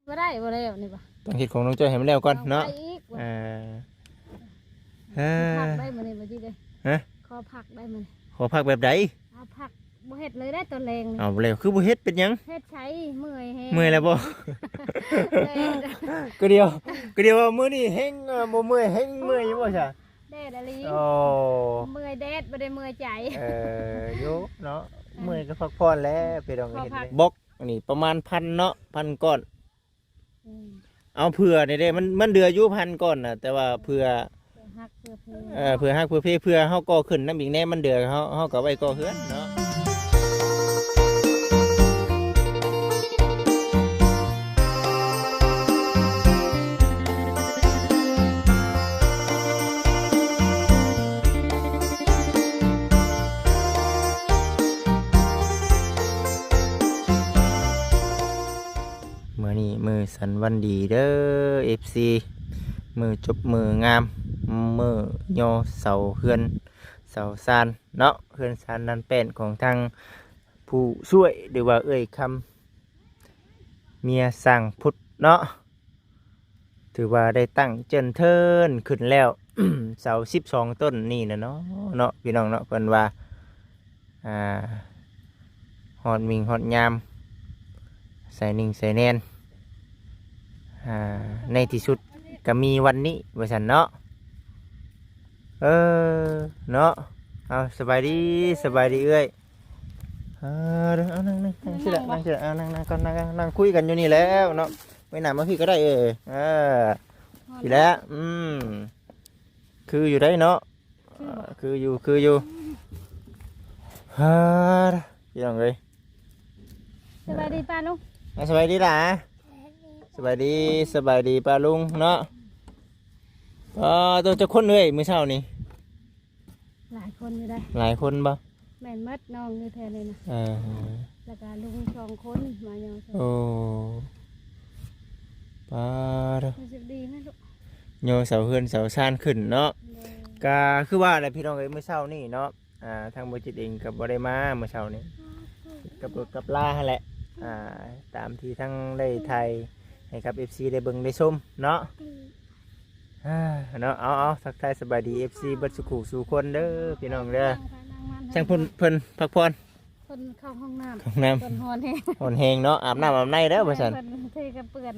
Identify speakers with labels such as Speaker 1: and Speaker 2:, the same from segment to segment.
Speaker 1: บ่ได้บ่แล้วนี่บ่
Speaker 2: ต้องเฮ็ดของน้องจ้อยให้มันแล้วก่อนเนาะ
Speaker 1: ผักได้มื้อนี้บ่จิเด้
Speaker 2: ฮะ
Speaker 1: ขอผักได้มื้อนี้
Speaker 2: ขอพักแบบใด
Speaker 1: เอาผักบ่เฮ็ดเลยได้ตัวแรงนี่
Speaker 2: เอาแล้วคือบ่เฮ็ดเป็นหยัง
Speaker 1: เฮ็ดใช้เมื่อยแฮง
Speaker 2: เมื่อยแล้วบ่ ก็เดียวว่ามื้อนี้แฮงบ่เมื่อยแฮงเมื่อยอยู่บ่ซะ
Speaker 1: แดดอะลี
Speaker 2: โอ้
Speaker 1: เมื่อยแดดบ่ได้เมื่อยใจ
Speaker 2: อยู่เนาะเมื่อยก็พักผ่อนแล้วพี่น้องเฮ็ดบล็อกอันนี้ประมาณ1,000เนาะ1,000ก้อนเอาเผื่อนี่เด้มันเดืออยู่1,000ก้อนน่ะแต่ว่าเผื่อ
Speaker 1: ฮักเพื่อ
Speaker 2: เผื่อฮักเผื่อเพเผื่อเฮาก่อขึ้นน้ำอีกแน่มันเดือเฮาก็ไว้ก่อเฮือนเนาะมื้อนี้มื้อสันวันดีเด้อ FC มือจบมืองามมือยอเสาเฮือนเสาซานเนาะเฮือนซานนันเป็นของทางผู้ช่วยหรือว่าเอ่ยคำเมียสั่งพุทธเนาะถือว่าได้ตั้งเจินเทินขึ้นแล้ว เสา12ต้นนี่นะเนาะพี่น้องเนาะเพิ่นว่าฮอดมิงฮอดยามใส่นิ่งใส่แน่นในที่สุดก็มีวันนี้ว่าซั่นเนาะเนาะเอาสบายดีเอ้ยเดี๋ยวเอานั่งสิละนั่งก่อนนั่งคุยกันอยู่นี่แล้วเนาะไม่นานมาพี่ก็ได้พี่แล้วคืออยู่ได้เนาะคืออยู่พี่น้องเอ้ย
Speaker 1: สบายดีป้าลุง
Speaker 2: สบายดีล่ะสบายดีป้าลุงเนาะตัวจะคนเลยมื้อเช้านี่
Speaker 1: หลายคนอยู่ได้
Speaker 2: หลายคนบ่
Speaker 1: แม่นมัดน้องอยู่แทนเลยนะแล้วก็ลุง2คนมาย่อ
Speaker 2: โอ้ป้า
Speaker 1: รู้สึกดีไหมลูก
Speaker 2: โยเสาเฮือนเสาซานขึ้นเนาะก็คือว่าอะไรพี่น้องเอ้ยมื้อเช้านี่เนาะทางบ่จิตเองก็บ่ได้มามื้อเช้านี่กับรถกับลาหั่นแหละตามที่ทั้งได้ไทยให้กับ FC ได้เบิ่งได้ชมเนาะเนาะเอาทักทายสบายดี FC เบิดสุขุสู่คนเด้อพี่น้องเด้อช่างเพิ่นพักผ่อน
Speaker 1: เพิ่นเข้าห้องน้ำ
Speaker 2: เพิ่น
Speaker 1: ฮอนแฮง
Speaker 2: ฮอนแฮงเนาะอาบน้ำอาบในเด้อว่าซั่น
Speaker 1: เพิ่นเทกระเปื้อน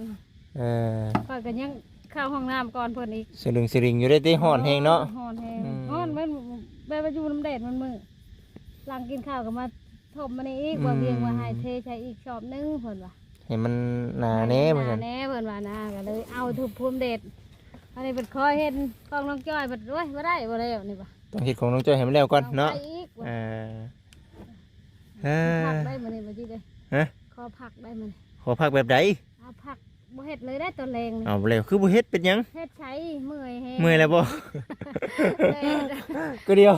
Speaker 1: ก่อนก็ยังเข้าห้องน้ำก่อนเพิ่นอีก
Speaker 2: สลิงอยู่ได้ติฮอนแฮงเนาะ
Speaker 1: ฮอนแฮงฮอนมันแบบว่าอยู่น้ำแดดมันมือหลังกินข้าวก็มาถมมานี่อีกว่าเวียงว่าให้เทใช้อีกชอบนึงเพิ่นว่า
Speaker 2: ให้มันหนาแน่ว่าซั่น
Speaker 1: หนาแน่เพิ่นว่านะก็เลยเอาทุบภูมิเด็ดอันนี้เป็นคอยเห็นกองน้องจ้อยเป็นด้วยบ่ได้บ่แล้วนี่ป่ะ
Speaker 2: ต้องเฮ็ดของน้องจ้อยให้มันแล้วก่อนเนาะ
Speaker 1: ผักได้มื้อนี้บ่จิเด้ขอผักได้มื้อนี้
Speaker 2: ขอพักแบบใด
Speaker 1: เอาผักบ่เฮ็ดเลยได้ตัวแรงนี่
Speaker 2: เอาแล้วคือบ่เฮ็ดเป็นหยัง
Speaker 1: เฮ็ดใช้เมื่อยแฮง
Speaker 2: เมื่อยแล้วบ่ก็เดีย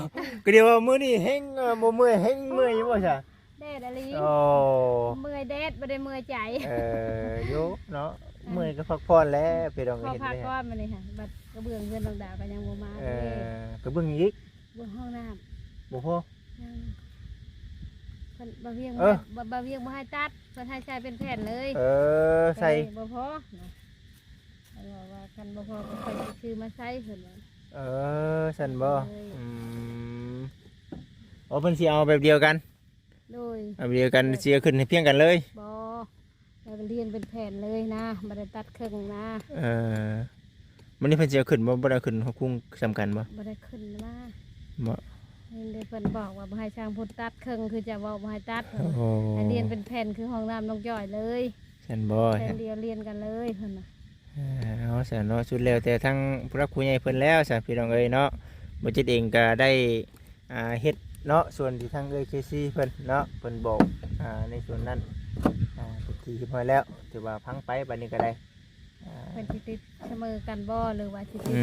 Speaker 2: วว่ามื้อนี้แฮงบ่เมื่อยแฮงเมื่อยอยู่บ่ซะ
Speaker 1: แดดอะลี
Speaker 2: โอ้
Speaker 1: เมื่อยแดดบ่ได้เมื่อยใจ
Speaker 2: อยู่เนาะเมื่อยก็พักผ่อนแล้วพี่น้อง
Speaker 1: เห็นได้ขอพักก่อนมื้อนี้ค่ะบัดกระเบื้องเฮือนดอกดาวก็ยังบ่มาก
Speaker 2: ระเบื้องอีก
Speaker 1: บ่ห้องน้ำ
Speaker 2: บ่พอ
Speaker 1: เพิ่นบ่เวียงบ่ให้ตัดเพิ่นให้ใช้เป็นแผ่นเลย
Speaker 2: ใส่
Speaker 1: บ่พอเพิ่นว่าคันบ่พอก็ค่อยซื้อมาใช้เพิ่นว่า
Speaker 2: ซั่นบ่เพิ่นสิเอาแบบเดียวกัน
Speaker 1: โดย
Speaker 2: แบบเดียวกันเสียขึ้นให้เพียงกันเลย
Speaker 1: บ่แล้วเรียนเป็นแผ่นเลยนะบ่ได้ตัดครึ่งนะ
Speaker 2: มันนี่เพิ่นสิเอาขึ้นบ่ได้ขึ้นคุ้งสำคัญบ่
Speaker 1: ได้ขึ้นมา
Speaker 2: บ่
Speaker 1: เพิ่นบอกว่าบ่ให้ช่างพุทธตัดครึ่งคือจะว่าบ่ให้ตัดให้เรียนเป็นแผ่นคือห้องน้ำน้องจ้อยเลย
Speaker 2: ซั่นบ่
Speaker 1: แผ่นเดียวเรียนกันเลยเพิ่นน่ะ
Speaker 2: เอาซะเนาะสุดแล้วแต่ทั้งผู้รักผู้ใหญ่เพิ่นแล้วซะพี่น้องเอ้ยเนาะบ่จิตเองก็ได้เฮ็ดเนาะส่วนที่ทางเคซีเพิ่นเนาะเพิ่นบอกในส่วนนั้นที่คิดไว้แล้วถือว่าพังไปบัดนี้ก็ได้
Speaker 1: เพิ่นสิติดเสมอกันบ่หรือว่าสิติด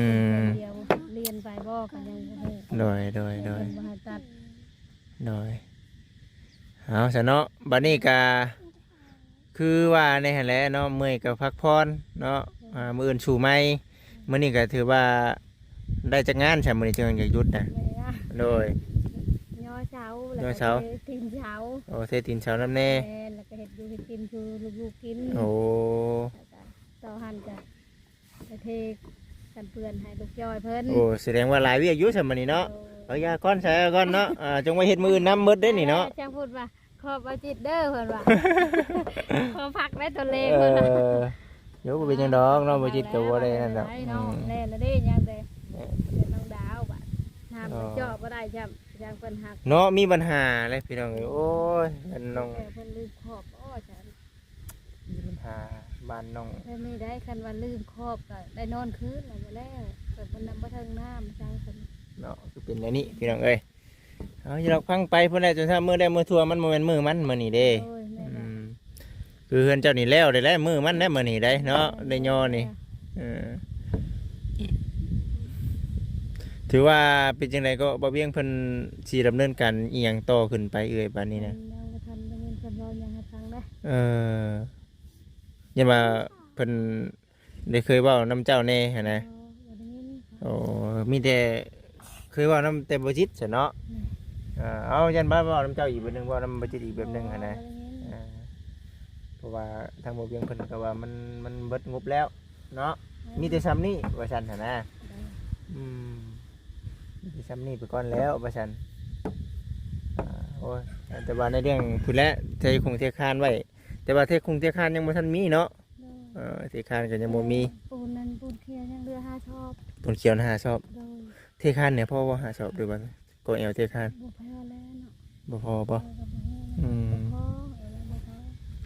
Speaker 1: เดียวเรียนไปบ่กันยัง
Speaker 2: โดย
Speaker 1: บ่ให้ตัด
Speaker 2: เอาซะเนาะบัดนี้ก็คือว่าในหั่นแหละเนาะเมื่อยก็พักผ่อนเนาะมื้ออื่นสู่ใหม่มื้อนี้ก็ถือว่าได้จักงานใช่มื้อนี้จังอยากหยุดนะโดย
Speaker 1: ย่อเช้าแล้วก็ตีนเช้า
Speaker 2: เทตีนเช้านำแน่
Speaker 1: แล้วก็เฮ็ดอยู่เฮ็ดกินคือลูกๆกิน
Speaker 2: โอ้
Speaker 1: เปื้อนให้ลูกจอยเพิ่น
Speaker 2: โอ้แสดงว่าหลายเวียกอยู่ซั่นมื้อนี้เนาะเอายาก่อนใส่ก่อนเนาะจงไว้เฮ็ดมื้ออื่นนำหมดเด้นี่เนาะ
Speaker 1: จังพูดว่าขอบเอาจิตเด้อเพิ่นว่า ขอพักได้ตัวเลง
Speaker 2: เอ
Speaker 1: เพิ่นว่า
Speaker 2: อเดี๋ยวบ่เป็นหยังดอกเนาะบ่จิตก็บ่ได้นั่นดอก
Speaker 1: ได้เนาะแล่นแล้วเด้ยังแต่น้องดาวบัดน้ำเจาะบ่ได้จ้ำยังเพิ่นหัก
Speaker 2: เนาะมีปัญหาอะไรพี่น้องเอ้ยโอ้ยมันน้อง
Speaker 1: แต่เพิ่นลืมครอบอ้อฉัน
Speaker 2: มีปัญหาบ้านน้อง
Speaker 1: เพิ่นไม่ได้คันว่าลืมครอบก็ได้นอนคืนแล้วบ่แล้วเพิ่นบ่นำบ่ถึงน้ำจังเพิ่น
Speaker 2: เนาะคือเป็นอันนี้พี่น้องเอ้ยเอาอย่าเราพังไปเพิ่นได้จนถ้ามื้อได้มื้อทั่วมันบ่แม่นมื้อมันมื้อนี้เด้
Speaker 1: โอ้ยแม่
Speaker 2: อืมคือเฮือนเจ้านี่แล้วได้แล้วมื้อมันได้มื้อนี้ได้เนาะได้ย่อนี่เออถือว่าเป็นจังไดก็บ่เวียงเพิ่นสิดำเนินการอีหยังต่อขึ้นไปเอ่ยบัดนี้นะ
Speaker 1: ยังบ่ทันได้เงินเพิ่นรอยังให้ฟังได้
Speaker 2: เออยันว่าเพิ่นได้เคยเว้านํเจ้าแน่หันนะ
Speaker 1: บ่ได้ยิน
Speaker 2: โอ้มีแต่เคยเว้านํแต่บ่จิตซะเนาะเอายันบ้าเว้านํเจ้าอีกแบบนึงเว้านํบ่จิตอีกแบบนึงหันนะเพราะว่าทางบ่เวียงเพิ่นก็ว่ามันเบิดงบแล้วเนาะมีแต่ซ้ำนี้ว่าซั่นหั่นนะอืมมีแต่ซ้ำนี้ไปก่อนแล้วว่าซั่นโอ้ยแต่ว่าในเรื่องพุ่นแหละเทคงเทคานไว้แต่ว่าเทคงเทคานยังบ่ทันมีเนาะเทคานก็ยังบ่มี
Speaker 1: ปูนนั้นปูนเคียยังเหลือ5ชอบ
Speaker 2: ต้นเขียวนะหาชอบ
Speaker 1: โดย
Speaker 2: เทคานเนี่ยพ่อว่าหาชอบด้วยบ่ก็เอวเทคาน
Speaker 1: บ่พอแล้วเนาะ
Speaker 2: บ่พอบ่
Speaker 1: บ่พอ
Speaker 2: อืม
Speaker 1: บ่พอ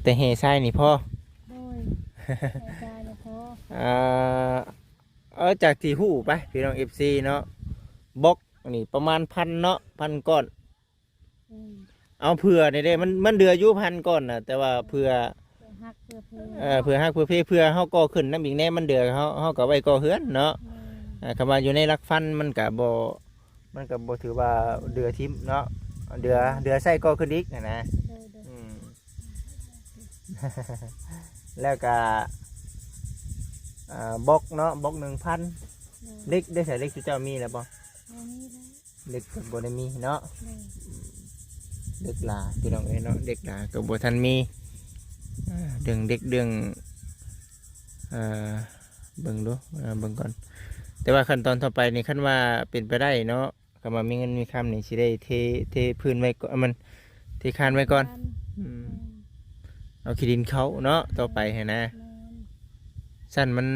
Speaker 2: แต่เฮทรายนี่พ่อ
Speaker 1: โดยใจบ่พอ
Speaker 2: จากที่ฮู้ไปพี่น้อง FC เนาะบล็อกนี่ประมาณ1,000เนาะ1,000ก้อน
Speaker 1: อืม
Speaker 2: เอาเผื่อนี่เด้มันเดืออยู่1,000ก้อนน่ะแต่ว่าเผื่อ
Speaker 1: ฮักเพื่อเพื่อ
Speaker 2: เผื่อฮักเผื่อเพเผื่อเฮาก่อขึ้นนำอีกแน่มันเดือเฮาก็ไว้ก่อเฮือนเนาะคำว่าอยู่ในหลักฟันมันก็บ่ถือว่าเดือทิ่มเนาะเดือใส่ก่อขึ้นอีกนะ
Speaker 1: โดยโดย
Speaker 2: อืม แล้วก็บล็อกเนาะบล็อก1,000เล็กได้ใส่เล็กจุเจ้ามีแล้วบ่
Speaker 1: บ่มีแล้ว
Speaker 2: เล็กก็บ่ได้มีเนาะ
Speaker 1: โดย
Speaker 2: เด็กหลาพี่น้องเอ้ยเนาะเด็กหลาก็บ่ทันมีเรื่องเด็กเรื่องเบิ่งดูเบิ่งก่อนแต่ว่าขั้นตอนต่อไปนี่คันว่าเป็นไปได้เนาะก็มามีเงินมีคำนี่สิได้เทพื้นไว้ก่อนมันเทคานไว้ก่อนเอาขี้ดินเขาเนาะต่อไปให้นะสั่นมัน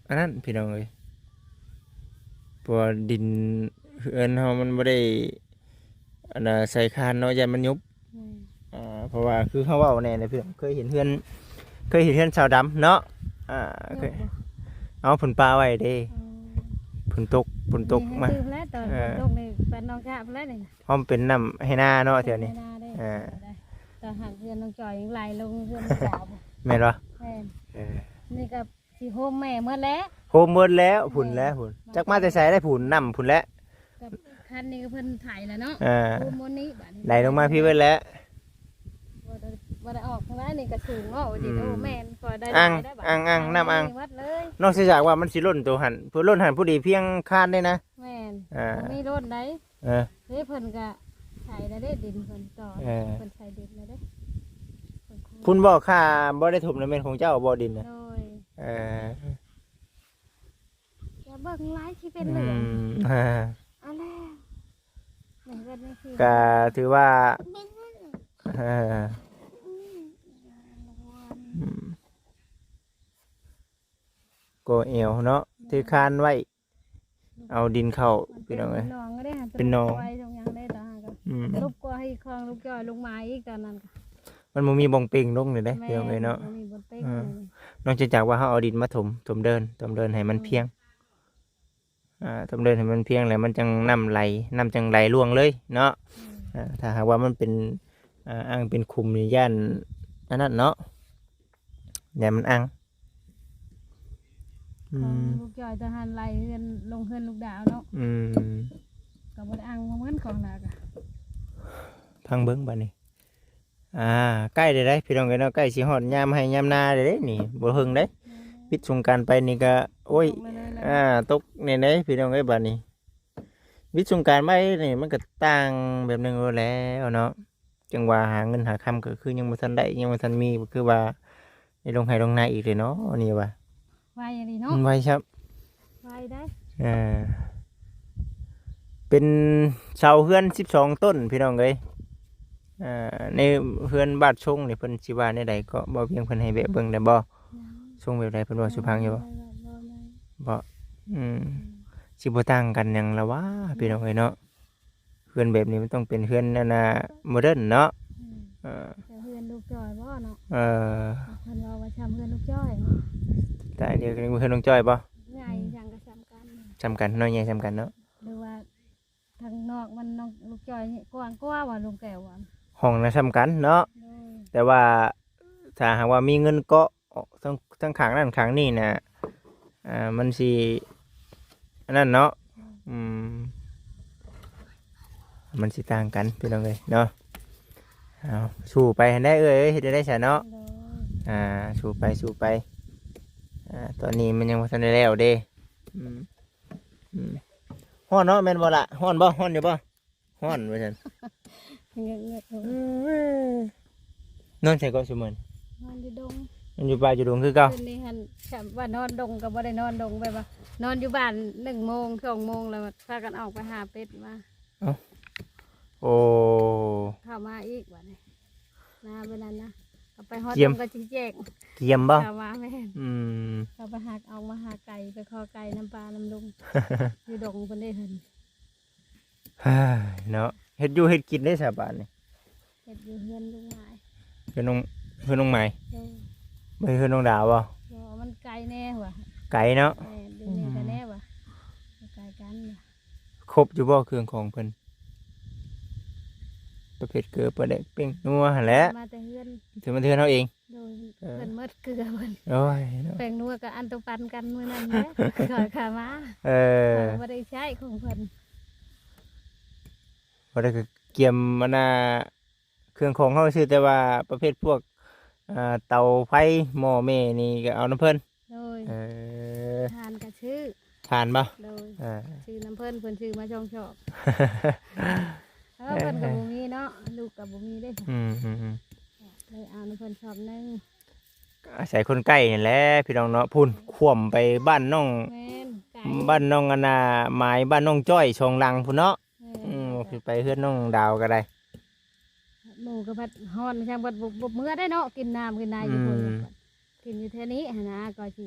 Speaker 2: อันนั้นพี่น้องเอ้ยเพราะว่าดินเฮือนเฮามันบ่ได้อันน่ะใส่คานเนาะอย่ามันยุบเพราะว่าคือเขาเว่าแน่เลยพี่น้องเคยเห็นเฮือนชาวดำเนาะเคยเอาผลปลาไว้เด้ผลตกมา
Speaker 1: แล้วตอนตกนี่เป็นน้องชาบแล้วนี่
Speaker 2: พร้อมเป็นน้ำให้หน้าเนาะแถวนี้
Speaker 1: ตอนหักเพื่อนน้องจอยยังไหลลงเพื่อนสาว
Speaker 2: แม่นบ่
Speaker 1: แม่นี่กับสีโฮมแม่เมื่อแล้ว
Speaker 2: โฮมหมดแล้วผุนแล้วผุนจักมาแต่ใส่ได้ผุนน้ำผุนแล้ว
Speaker 1: กับคันนี้ก็เพิ่นถ่ายแล้วเนาะ โฮมนี้
Speaker 2: ไหลลงมาพี่เบิดแล้ว
Speaker 1: บ่ได้ออกทางนั้นนี่ก็สูงเนาะดิโอ้แม่นก็ได้
Speaker 2: อ่างน้ำอ่าง
Speaker 1: วัดเลย
Speaker 2: นอกจากว่ามันสิล้นตัวหันผู้ล้นหันผู้ดีเพียงคานได้นะ
Speaker 1: แม่น มีรถได้
Speaker 2: เออ
Speaker 1: เฮ้ยเพิ่นก็ใส่แล้วได้ดินเพิ่นต่อเพิ่นใส่ดินแล้วได้
Speaker 2: คุณบอกค่าบ่ได้ถมในเมนของเจ้าบ่ดินนะ
Speaker 1: โดย
Speaker 2: เออ
Speaker 1: อย่าเบิ่งร้ายที่เป็นเหลือง เอาแล้วเหมือนกันนี่คือ
Speaker 2: ก็ถือว่าเออก็เอวเนาะที่คานไว้เอาดินเข้าพี่น้องเอ้ย
Speaker 1: น้องก็ได้หัน
Speaker 2: เป็นน้อง
Speaker 1: ไว้ตรงยังได้ต่างกัน
Speaker 2: อืม
Speaker 1: ลูกก็ให้คลองลูกจอยลงมาอีกตอนนั้นก็
Speaker 2: มันบ่มีบ่งเป่งลงเลยเด้พี่น้องเอ้ยเนาะ
Speaker 1: มีบนเป้ง
Speaker 2: นอกจากว่าเฮาเอาดินมาถมเดินให้มันเพียงถมเดินให้มันเพียงแล้วมันจังน้ำจังไหลล่วงเลยเนาะถ้าหากว่ามันเป็นอ่างเป็นคุมนี่ย่านอันนั้นเนาะอย่ามันอ่าง
Speaker 1: ลูกจอยจะหันไหลเฮือนลงเฮือนลูกดาวเนาะก็บ่ได้อังเหมือนของน่ะก็
Speaker 2: พังเบิ้งบัดนี้ใกล้ได้ได้พี่น้องเอ้ยเนาะใกล้สิฮอดยามให้ยามนาได้เด้นี่บ่เฮิงเด้ปิดสงกรานต์ไปนี่ก็โอ้ยตกในไหนพี่น้องเอ้ยบัดนี้วิทย์สงกรานต์ไปนี่มันก็ต่างแบบนึงแล้วเนาะจังว่าหาเงินหาคำก็คือยังบ่ทันได้ยังบ่ทันมีก็คือว่าในลงไห้ลงนาอีกเลยเนาะนี่ว่า
Speaker 1: ไว้อย่างนี้เนาะ
Speaker 2: มันไวครับ
Speaker 1: ไว้ ได้
Speaker 2: เออเป็นเสาเฮือน12ต้นพี่น้องเอ้ยในเฮือนบ้านชงนี่เพิ่นสิว่าในใดก็บ่เพียงเพิ่นให้แวะเบิ่งได้บ่ชงแบบใดเพิ่นว่าสุพังอยู่บ่บ่อืมสิบ่ต่างกันหยังละวะพี่น้องเอ้ยเนาะเฮือนแบบนี้มันต้องเป็นเฮือนนั่นน่ะโมเดิร์นเนาะเออ
Speaker 1: แต่เฮือนลูกจ้อยบ่เนาะ
Speaker 2: เออ
Speaker 1: เพิ่นว่าว่าชำเฮือนลูกจ้อย
Speaker 2: แต่เดียวกันเฮือนน้องจ้อยบ่
Speaker 1: ใหญ่จังก็ซ้ำกัน
Speaker 2: จำกันน้อยใหญ่จำกันเนาะ
Speaker 1: หรือว่าทางนอกมันน้องลูกจ้อยนี่กว้างกว่าว่าลุงแก้วว่า
Speaker 2: ห้องน่ะจำกันเนาะ
Speaker 1: โดย
Speaker 2: แต่ว่าถ้าหากว่ามีเงินเกาะทั้งข้างนั้นข้างนี้น่ะมันสิอันนั้นเนาะอืมมันสิต่างกันพี่น้องเอ้ยเนาะเอาสู้ไปให้ได้เอ้ยเฮ็ดได้ซะเนาะ
Speaker 1: โดย
Speaker 2: สู้ไปตอนนี้มันยังบ่ทันได้แล้วเด้อืมฮ้อนเนาะแม่นบ่ล่ะฮ้อนบ่ฮ้อนอยู่บ่ฮ้อนว่าซั่น
Speaker 1: เงือกๆ
Speaker 2: นอนใส่ก็ซุมื้อน
Speaker 1: อนอยู่ดง
Speaker 2: มันอยู่ป่าอยู่ดงคือเก่า
Speaker 1: คืนนี้หันฉ่ำว่านอนดงก็บ่ได้นอนดงไปว่านอนอยู่บ้าน1 โมง 2 โมงแล้วพากันออกไปหาเป็ดมา
Speaker 2: โอ้
Speaker 1: เข้ามาอีกว่านี่นาเวลานะเอาไปฮอด
Speaker 2: เยี่ยม
Speaker 1: ดงก็สิแจก
Speaker 2: เกียมบ่
Speaker 1: เข้ามาแม่น
Speaker 2: อืม
Speaker 1: เราไปหาเอามาหาไก่ไปคอไก่น้ำปลาน้ำลุง อยู่ดงเพิ่นได้เห็น
Speaker 2: เนาะเฮ็ดอยู่เฮ็ดกินได้สาบานนี่
Speaker 1: เห็ดอยู่เฮือนลุงหลาย
Speaker 2: เฮือนน้องใหม่
Speaker 1: โดย
Speaker 2: บ่เฮือนน้องดาวบ่
Speaker 1: บ่มันไก่แน่ว่ะ
Speaker 2: ไก่เนาะ
Speaker 1: แม่ดูนี่ก็แน่ว่ะไก่กันว่ะ
Speaker 2: ครบอยู่บ่เครื่องของเพิ่นประเภทเกลือปลาแดกเป้งนัวหั่นแหละ
Speaker 1: มาแต่เฮือน
Speaker 2: ถึงมันเทือนเฮาเอง
Speaker 1: โดยเพิ่นหมดเกลือเพิ่น
Speaker 2: โอ้ยเนาะ
Speaker 1: แปลงนัวกับอันตวปันกันมื้อนั้นแหละขอยขามา
Speaker 2: เออ
Speaker 1: บ่ได้ใช้ของเพิ่น
Speaker 2: บ่ได้ก็เกียมมันน่ะเครื่องของเฮาซื่อแต่ว่าประเภทพวกเตาไฟหม้อแม่นี่ก็เอาน้ำเพิ่น
Speaker 1: โดย
Speaker 2: เออ
Speaker 1: ทานก็ชื่อ
Speaker 2: ทานบ่
Speaker 1: โดย
Speaker 2: อ่า
Speaker 1: ชื่อน้ำเพิ่นเพิ่นชื่อมาช่องชอบเพิ่นก็บ่มีเนาะลูกก็บ่มีเด้
Speaker 2: อืม
Speaker 1: เลยเอาน้ำเพิ่นชอบนึง
Speaker 2: อาศัยคนใกล้นี่แหละพี่น้องเนาะพุ่นขว่ำไปบ้านน้อง
Speaker 1: แม่นไก่
Speaker 2: บ้านน้องอันน่ะหมายบ้านน้องจ้อยชองลังพุ่นเนาะ
Speaker 1: แม่น
Speaker 2: คือไปเฮือนน้องดาวก็ได้
Speaker 1: หมูกับผัดฮ้อนช่างบัดบ่เมื่อได้เนาะกินน้ำกินนายอยู่พุ่น
Speaker 2: อืม
Speaker 1: กินอยู่แท่นี้หั่นนะก็สิ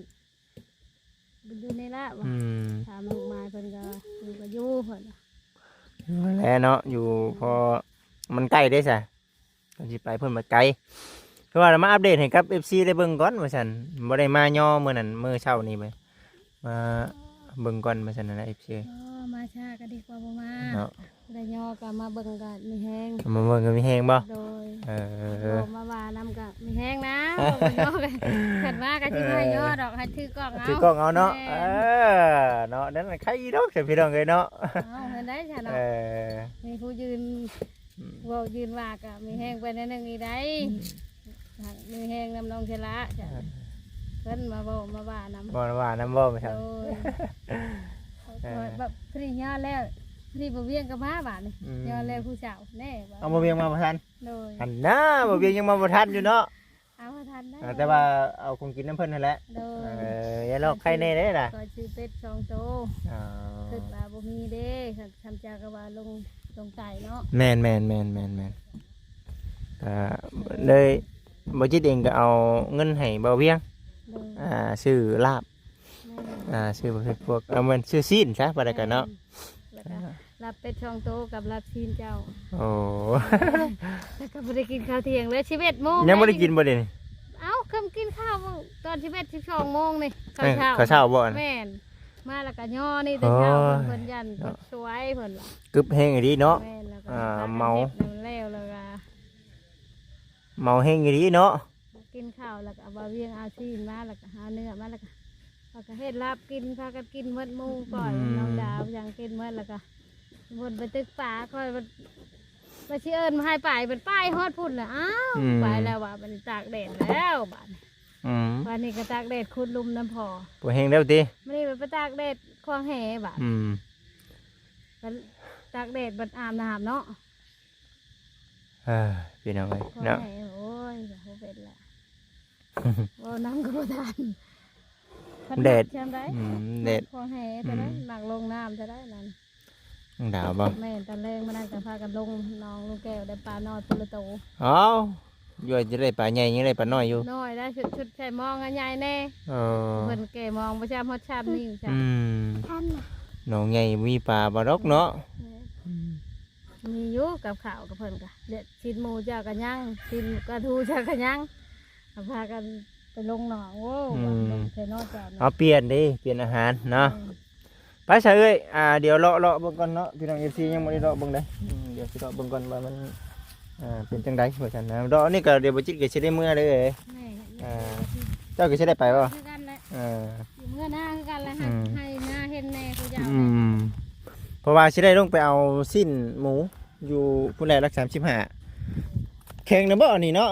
Speaker 1: อยู่ในละว่า
Speaker 2: อืม
Speaker 1: ถามลูกมาเพิ่นก็อยู่ก็อยู่เพิ่น
Speaker 2: แล้วเนาะอยู่พอมันใกล้ได้ซะก็สิไปเพิ่นมาไกลเพราะว่ามาอัปเดตให้กับ FC ได้เบิ่งก่อนว่าซั่นบ่ได้มาย่อมื้อนั้นมื้อเช้านี้ไปมาเบิ่งก่อนว่าซั่นนะ FC
Speaker 1: มาช้าก็ดีกว่าบ่มา
Speaker 2: เนาะ
Speaker 1: ได้ย่อก็มาเบิ่งก็มีแฮง
Speaker 2: มาเบิ่งก็มีแฮงบ่
Speaker 1: โดย
Speaker 2: เอ
Speaker 1: บ่มาว่านํก็มีแฮงนะบ่ย่อกันเพิ่นว่าก็สิให้ย่อดอกให้ถือกล้องเอา
Speaker 2: ถือกล้องเอาเนาะ
Speaker 1: แม่
Speaker 2: เนาะนั่นใครดอกเสียพี่น้องเลยเนาะ
Speaker 1: เอาเพิ่นได้จ้ะเนาะ
Speaker 2: เออ
Speaker 1: มีผู้ยืนเว้ายืนว่าก็มีแฮงไปนิดนึงอีได้มีแฮงนำน้องเชละจ้ะเพิ่นมาเว้ามาว่านํ
Speaker 2: บ่ว่าน้ำบ่ไปครับ
Speaker 1: โดยแบบพรีย่อแล้วพรีบ่เวียงกับมาบาดนี่ย่อแล้วผู้สาวแน่ว่า
Speaker 2: เอามาเวียงมาบ่ทัน
Speaker 1: โดย
Speaker 2: หันหน้าบ่เวียงยังมาบ่ทันอยู่เนาะ
Speaker 1: เอามาทันได้
Speaker 2: แต่ว่าเอาคงกินน้ำเพิ่นนั่นแหละ
Speaker 1: โดย
Speaker 2: อย่าลอกใครแน่เด้ล่ะ
Speaker 1: ก็ชื่อเป็ด2โต
Speaker 2: อ๋อ
Speaker 1: คิดว่าบ่มีเด้ทำจากว่าลงไก่เนาะ
Speaker 2: แม่นก็เลยบ่จิตเองก็เอาเงินให้บ่เวียง
Speaker 1: โดย
Speaker 2: ซื้อลาบ
Speaker 1: แม่
Speaker 2: ซื้อประเภทพวกเอามันซื้อซีนซะบ่ได้กันเนาะ
Speaker 1: แล้วก็รับเป็ด2โตกับรับซีนเจ้า
Speaker 2: โอ้
Speaker 1: แล้วก็บ่ได้กินข้าวเที่ยงเลย11 โมง
Speaker 2: ยังบ่ได้กินบ่เด้นี่
Speaker 1: เอ้าคำกินข้าวตอน11 12 โมงนี่ข้าว
Speaker 2: เอ้ย
Speaker 1: เช้า
Speaker 2: ข้าวเช้าบ่น่ะ
Speaker 1: แม่นมาแล้วก็ย่อนี่แต่เช้า
Speaker 2: โอ้ย
Speaker 1: เพิ่นยันเพิ่นสวยเพิ่นว่ะ
Speaker 2: กึบแห้งอีดีเนาะ
Speaker 1: แม่นแล้วก็
Speaker 2: เมา
Speaker 1: ฮ็ดแล้วแล้วก็
Speaker 2: เมาแห้งอีดีเนาะ
Speaker 1: กินข้าวแล้วก็เอาบะเวียงเอาซีนมาแล้วก็หาเนื้อมาแล้วก็เฮ็ดลาบกินพากันกินหมดหมู่ก่อนน้องดาวยังกินหมดแล้วก็วนไปตึกป่าค่อยมาสิเอิ้นมาให้ไปเป็นป้ายฮอดพุ่นแล้วอ้าวไปแล้วว่ะมันตากแดดแล้วบัดนี้
Speaker 2: อืม
Speaker 1: วันนี้ก็ตากแดดขุดลุมน้ำพอ
Speaker 2: ปวดแห้งแล้วติ
Speaker 1: มันนี่ไปตากแดดคลองแห่บัด
Speaker 2: อืม
Speaker 1: มันตากแดดบัดอาบน้ำเนาะ
Speaker 2: พี่น้องเอ้ย
Speaker 1: คลอง
Speaker 2: เนาะ
Speaker 1: แห่โอ้ยโหเป็นละว่าน้ำก็บ่ทัน
Speaker 2: แดด
Speaker 1: เชื่อมได้
Speaker 2: แดด
Speaker 1: พอแห่จะได้หนักลงน้ำจะได้นั่น
Speaker 2: น้องดาวบ่
Speaker 1: แม่ตอนแรกมานั่งจะพากันลงน้องลูกแก้วได้ปลาน้อยปุระโต
Speaker 2: อ๋ออยู่จะได้ปลาใหญ่ยังได้ปลาน้อยอยู่
Speaker 1: น้อยได้ชุดใส่มองใหญ่แน่
Speaker 2: เออ
Speaker 1: เพิ่นแก่มองประชามฮอดชามนี่จ้ะ
Speaker 3: ท่านน่ะ
Speaker 2: น้องใหญ่มีปลาบ่ดอกเนาะ
Speaker 1: มีอยู่กับข้าวกับเพิ่นกะเด็ดชิ้นหมูเจ้ากันยังชิ้นกระทูเจ้ากันยังพากันไปลงหนองโอ้ลงใส่นอกจาก
Speaker 2: เอาเปลี่ยนดิเปลี่ยนอาหารเนาะไปซะเอ้ยเดี๋ยวเลาะเบิ่งก่อนเนาะพี่น้อง FC ยังบ่ได้เลาะเบิ่งเด้เดี๋ยวสิเลาะเบิ่งก่อนว่ามันเป็นจังได๋ว่าซั่นนะเลาะนี่ก็เดี๋ยวบ่จิตก็สิได้มื้อเด้อเอ้ย
Speaker 1: แม่
Speaker 2: เจ้าก็สิได้ไปบ่
Speaker 1: คือกันแหละ
Speaker 2: เออ
Speaker 1: เมื่อหน้าคือกันแหละให้หน้าเห็นแน่คือเจ้า
Speaker 2: เพราะว่าสิได้ลงไปเอาสิ้นหมูอยู่พุ่นแลรัก35แข่งนะบ่อันนี้เนาะ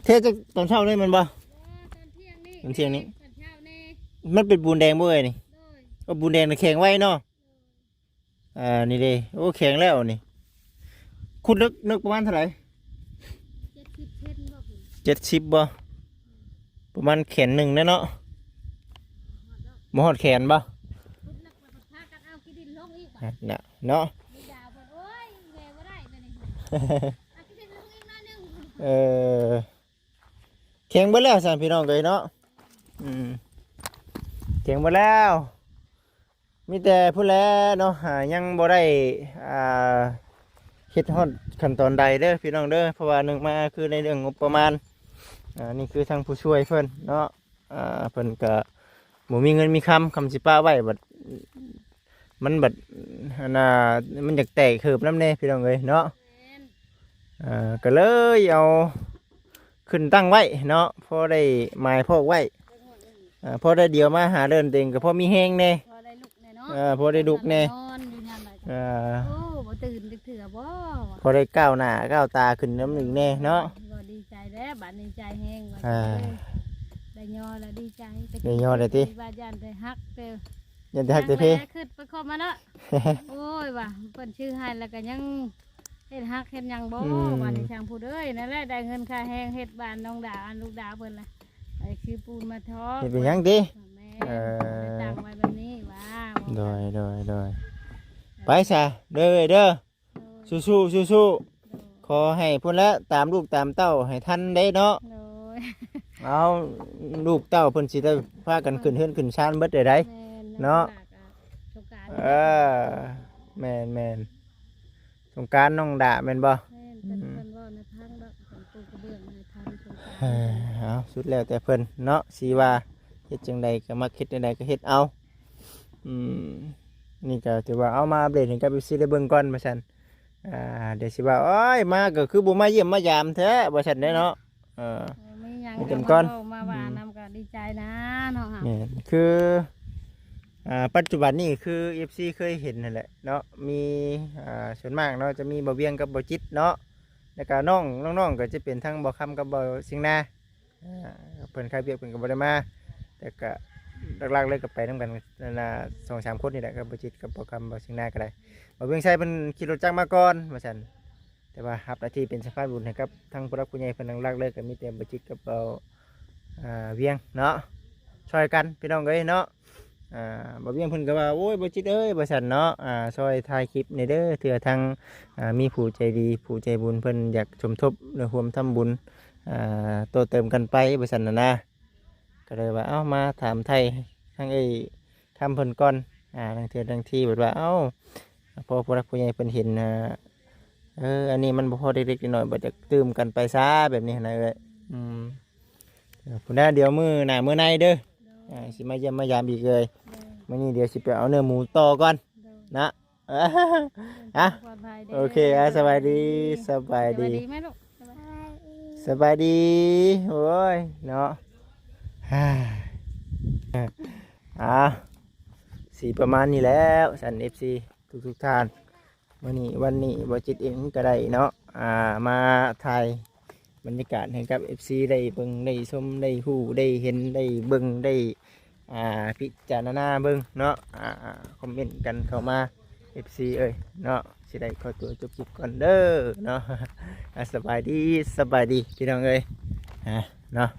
Speaker 2: เทจากตอนเช้าเลยมันบ่
Speaker 1: ตอนเที่ยงนี่
Speaker 2: ตอนเที่ยงนี้
Speaker 1: ตอนเช้านี่
Speaker 2: มันเป็นปูนแดงบ่เอ้ยนี่
Speaker 1: โดย
Speaker 2: ก็ปูนแดงน่ะแข็งไว้เนาะนี่เด้โอ้แข็งแล้วนี่คุณนึกประมาณเท่าไหร่
Speaker 1: 70เซนบ่คุณ
Speaker 2: 70บ่ประมาณแขนหนึ่งนะเนาะบ่ฮอดแขนบ่
Speaker 1: คุณนักพากันเอาขี้ดินลงอีกบ่
Speaker 2: น่ะเนาะ
Speaker 1: มีดาวเพิ่นโอ้ยแม่บ่ได้ไปนี่เอาขี้ดินลงอีกหน่อยนึง
Speaker 2: แข็งเบิดแล้วสั่นพี่น้องเอ้ยเนาะแข็งเบิดแล้วมีแต่ผู้แลเนาะยังบ่ได้เฮ็ดฮอดขั้นตอนใดเด้อพี่น้องเด้อเพราะว่าหนึ่งมาคือในเรื่องงบประมาณนี่คือทางผู้ช่วยเพิ่นเนาะเพิ่นก็บ่มีเงินมีคำสิป้าไว้บัดมันบัดมันอยากแตกเคิบนำแน่พี่น้องเอ้ยเนาะก็เลยเอาขึ้นตั้งไว้เนาะพอได้หมายพอกไว้พอได้เดียวมาหาเดินเต็งก็พอมีแห้งแน่
Speaker 1: พอได้ลุกแน่เนาะ
Speaker 2: พอได้ลุกแน่
Speaker 1: นอนอยู่ยามใดก็โอ้บ่ตื่นดึกเถื่อบ่
Speaker 2: พอได้ก้าวหน้าก้าวตาขึ้นน้ำหนึ่งแน่เนาะ
Speaker 1: บ่ดีใจแล้วบัดนี้ใจแห้งว่าได้ยอแล้วดีใจ
Speaker 2: ได้ยอเลยติ
Speaker 1: ว่าย่านได้ฮักเด้อ
Speaker 2: ยันทักแต่เพ่
Speaker 1: ขึ้นไปคอมาเนาะ โอ้ยว่ะเพิ่นชื่อให้แล้วก็ยังเฮ็ดฮักเฮ็ดหยังบ่ว่าในช่างผู้เด้ยนั่นแหละได้เงินค่าแห้งเฮ็ดบ้านน้องดาวอันลูกดาวเพิ่นล่ะไอ้คือปูนมาทอ
Speaker 2: เห็นเป็นหยังดิ
Speaker 1: แม่ตั้งไว้แบบนี้ว่า
Speaker 2: โดยไปซะเด้อเด้อสู้ขอให้พุ่นละตามลูกตามเต้าให้ทันได้เนาะ
Speaker 1: โดย
Speaker 2: เอาลูกเต้าเพิ่นสิได้พากันขึ้นเฮือนขึ้นชานเบิดได้ เนาะ แม่นสงกรานต์น้องดาแม่นบ่
Speaker 1: เพิ่นว่าในทางดอกเพิ่นปูกระเบื้องให้ทันสงกรานต์
Speaker 2: เอาสุดแล้วแต่เพิ่นเนาะสิว่าเฮ็ดจังใดก็มักเฮ็ดจังใดก็เฮ็ดเอานี่ก็ถือว่าเอามาอัปเดตให้กับ FC ได้เบิ่งก่อนว่าซั่นเดี๋ยวสิว่าโอ้ยมาก็คือบ่มาเยี่ยมมายามแท้ว่าซั่นเด้เนาะ
Speaker 1: ไม่หยัง
Speaker 2: มีจำก้อน
Speaker 1: มาว่านำก็ดีใจนะเนาะค่ะ
Speaker 2: นี่คือปัจจุบันนี่คือ FC เคยเห็นนั่นแหละเนาะมีส่วนมากเนาะจะมีบ่เวียงกับบ่จิตเนาะแล้วก็น้องก็จะเป็นทั้งบ่คำกับบ่สิงนาเพิ่นคายเวียกเพิ่นก็บ่ได้มาแต่ก็หลักๆเลยก็ไปนำกันนั่นน่ะ 2-3 คนนี่แหละกับบ่จิตกับบ่คำบ่สิงนาก็ได้บ่เวียงใช้เพิ่นขี่รถจักรมาก่อนว่าซั่นแต่ว่ารับหน้าที่เป็นสะพานบุญให้กับทั้งผู้รักผู้ใหญ่เพิ่นหลักๆเลยก็มีแต่บ่จิตกับบ่เวียงเนาะช่วยกันพี่น้องเอ้ยเนาะบ่เวียงเพิ่นก็ว่าโอ้ยบ่จิตเอ้ยบ่ซั่นเนาะช่วยถ่ายคลิปนี่เด้อเทื่อทางมีผู้ใจดีผู้ใจบุญเพิ่นอยากสมทบร่วมทำบุญโตเติมกันไปบ่ซั่นน่ะนะก็เลยว่าเอ้ามาถามไทยทางทำเพิ่นก่อนทางเทื่อทางที่แบบว่าเอ้าพอผู้รักผู้ใหญ่เพิ่นเห็นอันนี้มันบ่พอเด็กๆน้อยๆบ่จะตื่มกันไปซะแบบนี้นะเอ้ยพุ่นน่ะเดี๋ยวมื้อหน้ามื้อในเด้อสิมาเยี่ยมมายามอีกเลยมื้อนี้เดี๋ยวสิไปเอาเนื้อหมูต่อก่อนนะโอเคสบายดี
Speaker 1: สบายดีไหมลูก
Speaker 2: สบายดีโอ้ยเนาะสีประมาณนี้แล้วสัน FC ทุกท่านวันนี้บ่จิตเองก็ได้เนาะมาถ่ายบรรยากาศให้กับ FC ได้เบิ่งได้ชมได้ฮู้ได้เห็นได้เบิ่งได้พิจารณาเบิ่งเนาะคอมเมนต์กันเข้ามา FC เอ้ยเนาะสิได้ขอตัวจบคลิปก่อนเด้อเนาะสบายดีพี่น้องเอ้ยเนาะ